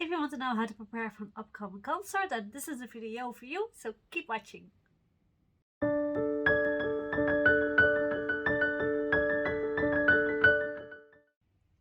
If you want to know how to prepare for an upcoming concert, then this is a video for you, so keep watching.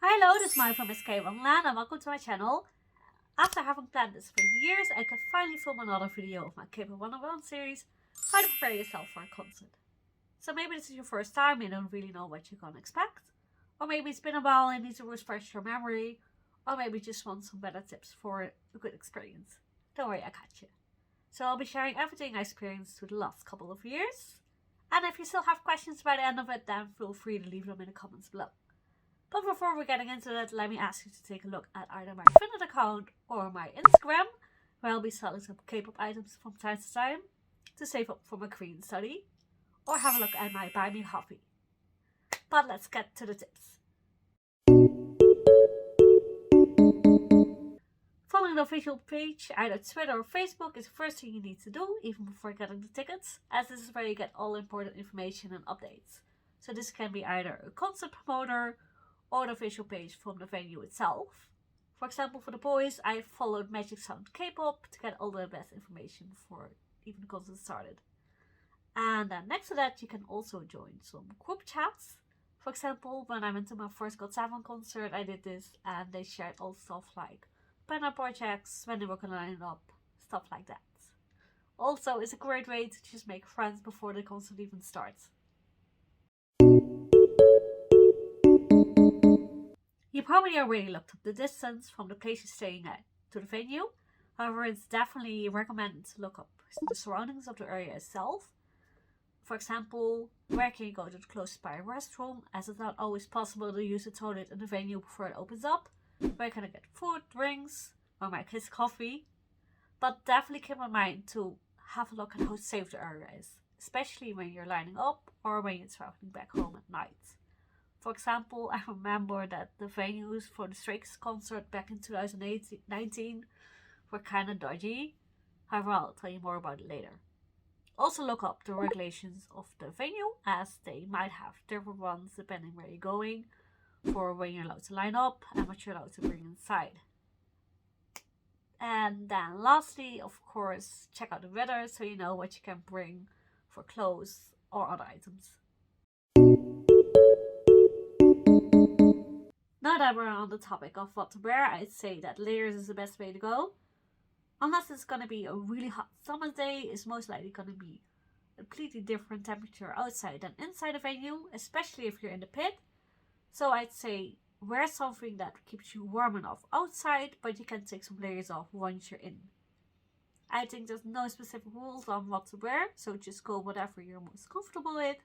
Hello, this is Maya from Kpop and welcome to my channel. After having planned this for years, I can finally film another video of my Kpop 101 series, how to prepare yourself for a concert. So maybe this is your first time, you don't really know what you're gonna expect, or maybe it's been a while and need to refresh your memory, or maybe you just want some better tips for a good experience. Don't worry, I got you. So I'll be sharing everything I experienced through the last couple of years, and if you still have questions by the end of it, then feel free to leave them in the comments below. But before we're getting into that, let me ask you to take a look at either my Vinted account or my Instagram, where I'll be selling some K-pop items from time to time to save up for my Korean study, or have a look at my Buy Me Coffee. But let's get to the tips. Following the official page, either Twitter or Facebook, is the first thing you need to do, even before getting the tickets, as this is where you get all important information and updates. So this can be either a concert promoter or the official page from the venue itself. For example, for the boys, I followed Magic Sound Kpop to get all the best information for even the concert started. And then next to that, you can also join some group chats. For example, when I went to my first GOT7 concert, I did this, and they shared all stuff like banner projects, when they were gonna line up, stuff like that. Also, it's a great way to just make friends before the concert even starts. You probably already looked up the distance from the place you're staying at to the venue. However, it's definitely recommended to look up the surroundings of the area itself. For example, where can you go to the closest by restroom, as it's not always possible to use the toilet in the venue before it opens up. Where can I get food, drinks, or my kids' coffee? But definitely keep in mind to have a look at how safe the area is, especially when you're lining up or when you're traveling back home at night. For example, I remember that the venues for the Stray Kids concert back in 2019 were kind of dodgy. However, I'll tell you more about it later. Also look up the regulations of the venue, as they might have different ones depending where you're going, for when you're allowed to line up and what you're allowed to bring inside. And then lastly, of course, check out the weather so you know what you can bring for clothes or other items. Now that we're on the topic of what to wear, I'd say that layers is the best way to go. Unless it's gonna be a really hot summer day, it's most likely gonna be a completely different temperature outside than inside the venue, especially if you're in the pit. So I'd say wear something that keeps you warm enough outside, but you can take some layers off once you're in. I think there's no specific rules on what to wear, so just go whatever you're most comfortable with.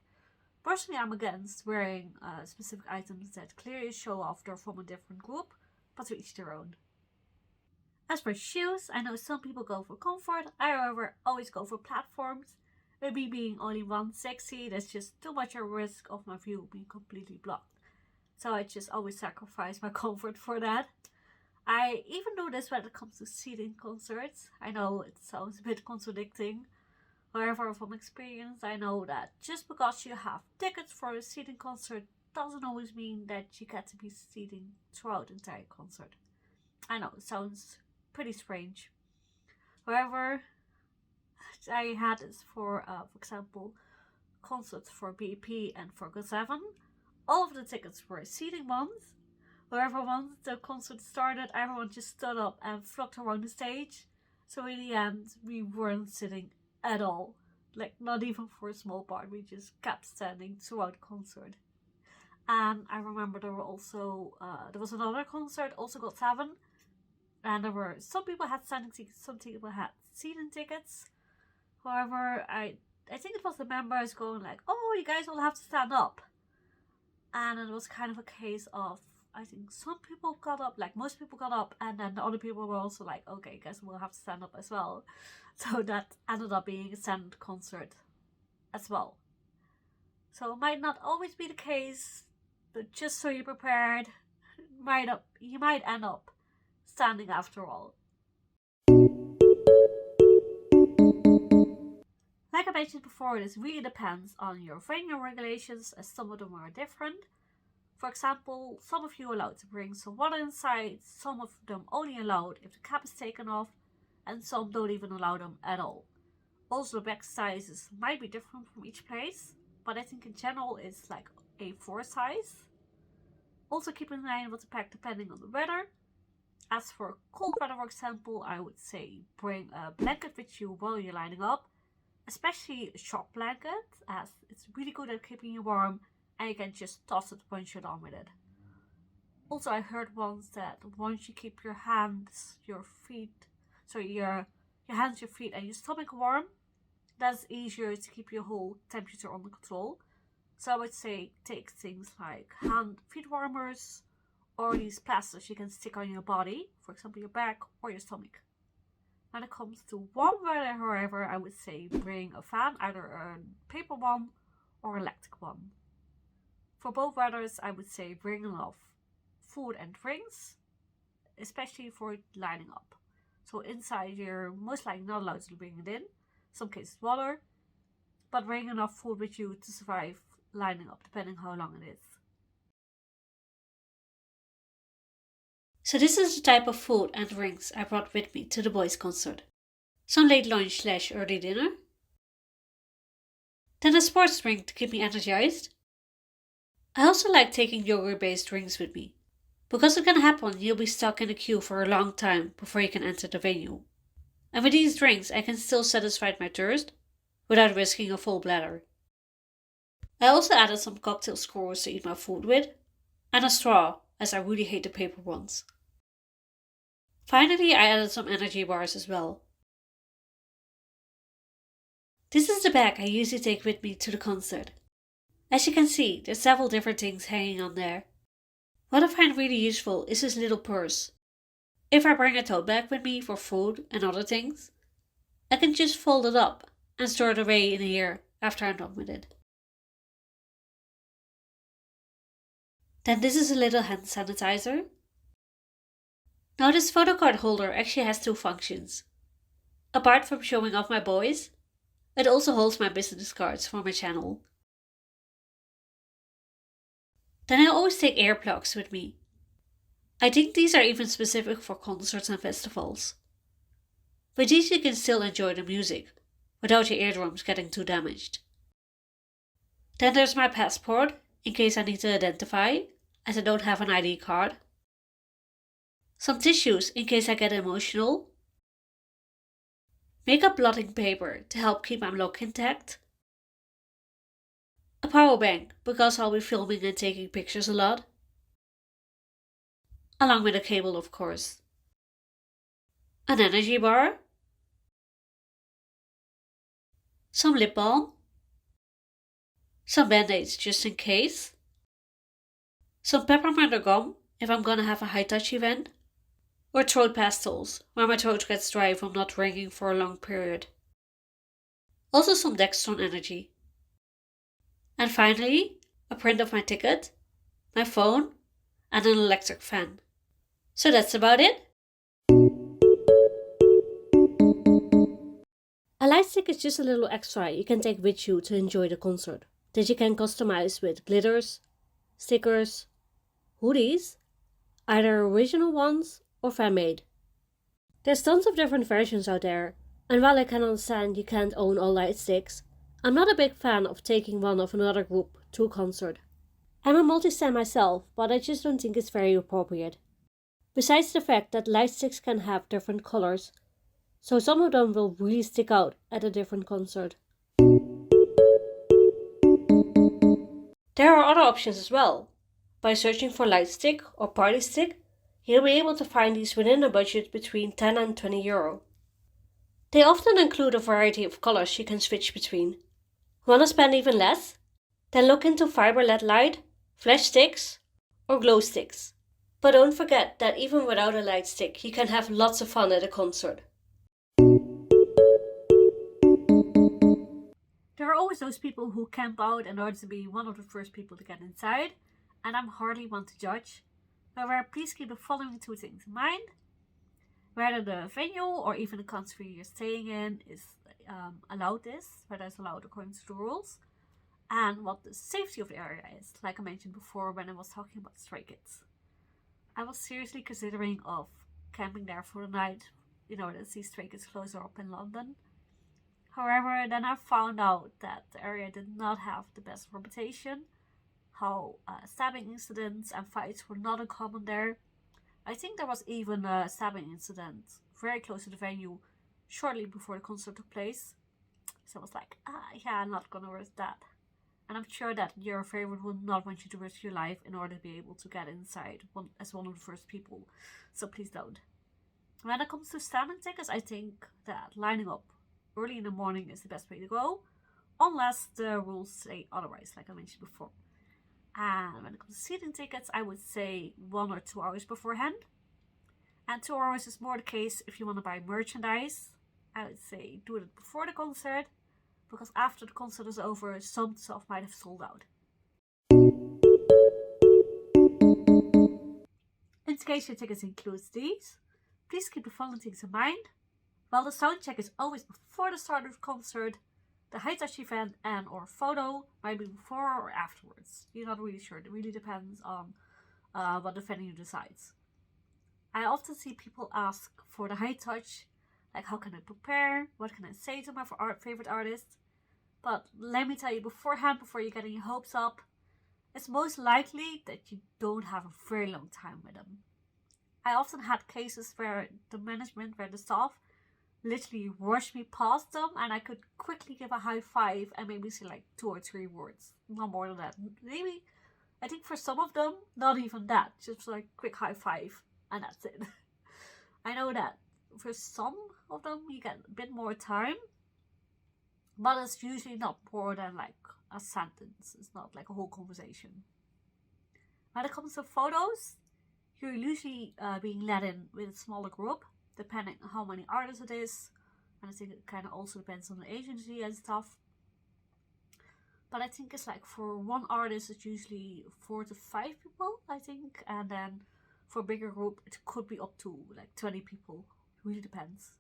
Personally, I'm against wearing specific items that clearly show off they're from a different group, but to each their own. As for shoes, I know some people go for comfort. I, however, always go for platforms. With me being only 160, there's just too much a risk of my view being completely blocked. So I just always sacrifice my comfort for that. I even do this when it comes to seating concerts. I know it sounds a bit contradicting. However, from experience, I know that just because you have tickets for a seating concert doesn't always mean that you get to be seating throughout the entire concert. I know, it sounds pretty strange. However, I had this for example, concerts for BP and for GOT7. All of the tickets were seating ones. However, once the concert started, everyone just stood up and flocked around the stage. So in the end, we weren't sitting at all. Like, not even for a small part. We just kept standing throughout the concert. And I remember there was another concert, also GOT7. And there were some people had standing tickets, some people had seating tickets. However, I think it was the members going like, oh, you guys all have to stand up. And it was kind of a case of, I think some people got up, like most people got up, and then the other people were also like, okay, guess we'll have to stand up as well. So that ended up being a standard concert as well. So it might not always be the case, but just so you're prepared, you might end up standing after all. Like I mentioned before, this really depends on your venue regulations, as some of them are different. For example, some of you are allowed to bring some water inside, some of them only allowed if the cap is taken off, and some don't even allow them at all. Also, the bag sizes might be different from each place, but I think in general it's like A4 size. Also keep in mind what to pack depending on the weather. As for cold weather, for example, I would say bring a blanket with you while you're lining up, especially a short blanket, as it's really good at keeping you warm and you can just toss it once you're done with it. Also, I heard once that once you keep your hands, your hands, your feet, and your stomach warm, that's easier to keep your whole temperature under control. So I would say take things like feet warmers, or these plasters you can stick on your body, for example your back or your stomach. When it comes to warm weather, however, I would say bring a fan, either a paper one or electric one. For both weathers, I would say bring enough food and drinks, especially for lining up. So inside you're most likely not allowed to bring it in, some cases water, but bring enough food with you to survive lining up, depending how long it is. So this is the type of food and drinks I brought with me to the boys' concert. Some late lunch / early dinner. Then a sports drink to keep me energized. I also like taking yogurt-based drinks with me, because it can happen you'll be stuck in a queue for a long time before you can enter the venue. And with these drinks I can still satisfy my thirst without risking a full bladder. I also added some cocktail screws to eat my food with, and a straw, as I really hate the paper ones. Finally, I added some energy bars as well. This is the bag I usually take with me to the concert. As you can see, there's several different things hanging on there. What I find really useful is this little purse. If I bring a tote bag with me for food and other things, I can just fold it up and store it away in here after I'm done with it. Then this is a little hand sanitizer. Now this photo card holder actually has two functions. Apart from showing off my boys, it also holds my business cards for my channel. Then I always take earplugs with me. I think these are even specific for concerts and festivals. With these you can still enjoy the music, without your eardrums getting too damaged. Then there's my passport, in case I need to identify, as I don't have an ID card. Some tissues in case I get emotional. Makeup blotting paper to help keep my look intact. A power bank because I'll be filming and taking pictures a lot. Along with a cable, of course. An energy bar. Some lip balm. Some band-aids just in case. Some peppermint or gum if I'm gonna have a high-touch event. Or throat pastels, where my throat gets dry from not drinking for a long period. Also some Dextron energy. And finally, a print of my ticket, my phone, and an electric fan. So that's about it. A lightstick is just a little extra you can take with you to enjoy the concert, that you can customize with glitters, stickers, hoodies, either original ones or fan-made. There's tons of different versions out there, and while I can understand you can't own all light sticks, I'm not a big fan of taking one of another group to a concert. I'm a multi-stand myself, but I just don't think it's very appropriate. Besides the fact that light sticks can have different colors, so some of them will really stick out at a different concert. There are other options as well. By searching for light stick or party stick, you'll be able to find these within a budget between 10 and 20 euro. They often include a variety of colors you can switch between. Want to spend even less? Then look into fiber LED light, flash sticks, or glow sticks. But don't forget that even without a light stick, you can have lots of fun at a concert. There are always those people who camp out in order to be one of the first people to get inside, and I'm hardly one to judge. However, please keep the following two things in mind. Whether the venue or even the country you're staying in is allowed this, whether it's allowed according to the rules. and what the safety of the area is, like I mentioned before when I was talking about Stray Kids. I was seriously considering of camping there for the night, to see Stray Kids closer up in London. However, then I found out that the area did not have the best reputation, how stabbing incidents and fights were not uncommon there. I think there was even a stabbing incident very close to the venue shortly before the concert took place. So I was like, yeah, I'm not gonna risk that. And I'm sure that your favorite would not want you to risk your life in order to be able to get inside as one of the first people. So please don't. When it comes to standing tickets, I think that lining up early in the morning is the best way to go, unless the rules say otherwise, like I mentioned before. And when it comes to seating tickets, I would say 1 or 2 hours beforehand. And 2 hours is more the case if you want to buy merchandise. I would say do it before the concert, because after the concert is over, some stuff might have sold out. Indication tickets includes these. Please keep the following things in mind. While the sound check is always before the start of the concert, the high touch event and or photo might be before or afterwards. You're not really sure. It really depends on what the venue decides. I often see people ask for the high touch, like how can I prepare? What can I say to my favorite artist? But let me tell you beforehand, before you're getting your hopes up, it's most likely that you don't have a very long time with them. I often had cases where the staff literally rushed me past them and I could quickly give a high five and maybe say like 2 or 3 words. Not more than that. Maybe, I think for some of them, not even that. Just like quick high five and that's it. I know that for some of them you get a bit more time, but it's usually not more than like a sentence. It's not like a whole conversation. When it comes to photos, you're usually being let in with a smaller group, depending on how many artists it is. And I think it kind of also depends on the agency and stuff. But I think it's like for one artist, it's usually 4 to 5 people, I think. And then for a bigger group, it could be up to like 20 people. It really depends.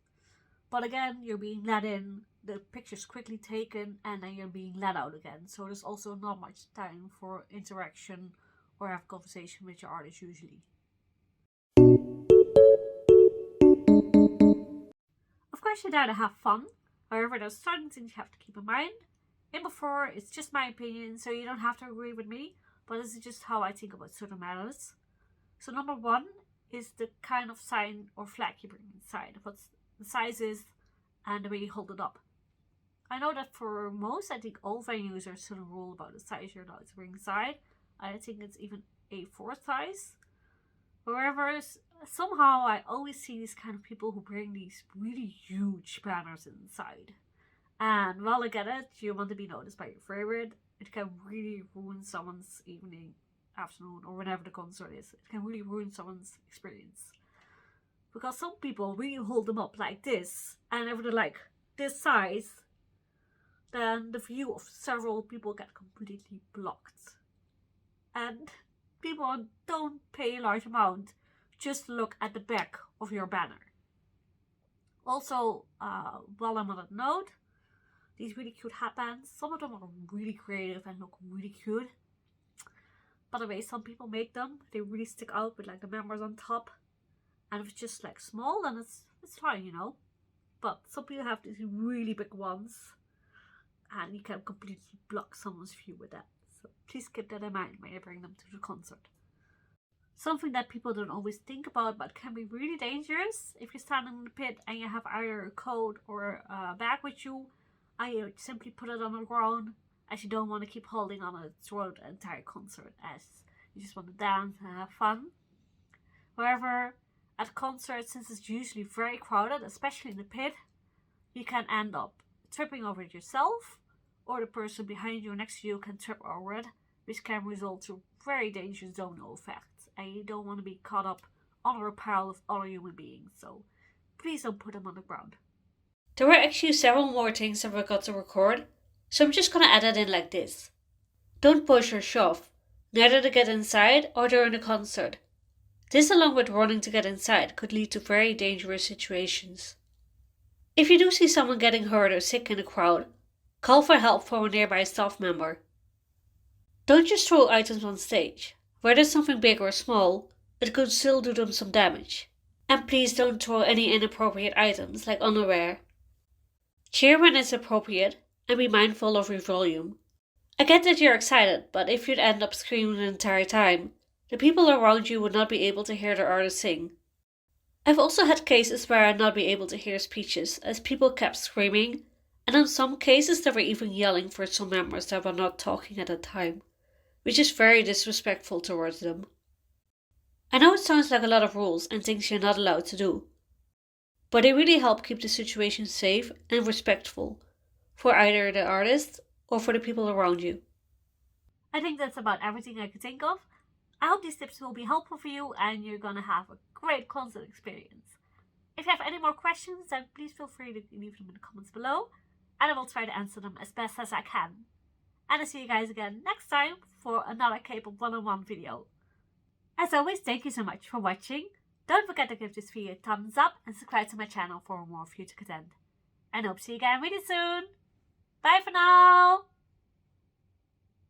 But again, you're being let in, the picture's quickly taken, and then you're being let out again. So there's also not much time for interaction or have conversation with your artist usually. Of course, you're there to have fun. However, there's certain things you have to keep in mind. And before, it's just my opinion, so you don't have to agree with me, but this is just how I think about certain matters. So number 1 is the kind of sign or flag you bring inside, what the size is, and the way you hold it up. I know that for most, I think all venues are certain rule about the size you're allowed to bring inside. I think it's even A4 size. However, somehow I always see these kind of people who bring these really huge banners inside. And while I get it, you want to be noticed by your favorite. It can really ruin someone's evening, afternoon, or whenever the concert is. It can really ruin someone's experience. Because some people really hold them up like this, and if they're like this size, then the view of several people get completely blocked. And people don't pay a large amount just to look at the back of your banner. Also, while I'm on that note, these really cute headbands, some of them are really creative and look really cute. By the way, some people make them, they really stick out with like the members on top. And if it's just like small, then it's fine, you know. But some people have these really big ones, and you can completely block someone's view with that. So please keep that in mind when you bring them to the concert. Something that people don't always think about, but can be really dangerous if you're standing in the pit and you have either a coat or a bag with you, and you simply put it on the ground, as you don't want to keep holding on it throughout the entire concert, as you just want to dance and have fun. However, at concerts, since it's usually very crowded, especially in the pit, you can end up tripping over it yourself, or the person behind you or next to you can trip over it, which can result to very dangerous domino effects, and you don't want to be caught up under a pile of other human beings, so please don't put them on the ground. There were actually several more things I forgot to record, so I'm just gonna add it in like this. Don't push or shove, neither to get inside or during the concert. This, along with running to get inside, could lead to very dangerous situations. If you do see someone getting hurt or sick in a crowd, call for help from a nearby staff member. Don't just throw items on stage. Whether something big or small, it could still do them some damage. And please don't throw any inappropriate items like underwear. Cheer when it's appropriate and be mindful of your volume. I get that you're excited, but if you'd end up screaming the entire time, the people around you would not be able to hear the artist sing. I've also had cases where I'd not be able to hear speeches as people kept screaming, and in some cases they were even yelling for some members that were not talking at the time, which is very disrespectful towards them. I know it sounds like a lot of rules and things you're not allowed to do, but they really help keep the situation safe and respectful for either the artist or for the people around you. I think that's about everything I could think of. I hope these tips will be helpful for you and you're gonna have a great concert experience. If you have any more questions, then please feel free to leave them in the comments below, and I will try to answer them as best as I can. And I'll see you guys again next time for another Kpop one-on-one video. As always, thank you so much for watching. Don't forget to give this video a thumbs up and subscribe to my channel for more future content. And I hope to see you again really soon. Bye for now!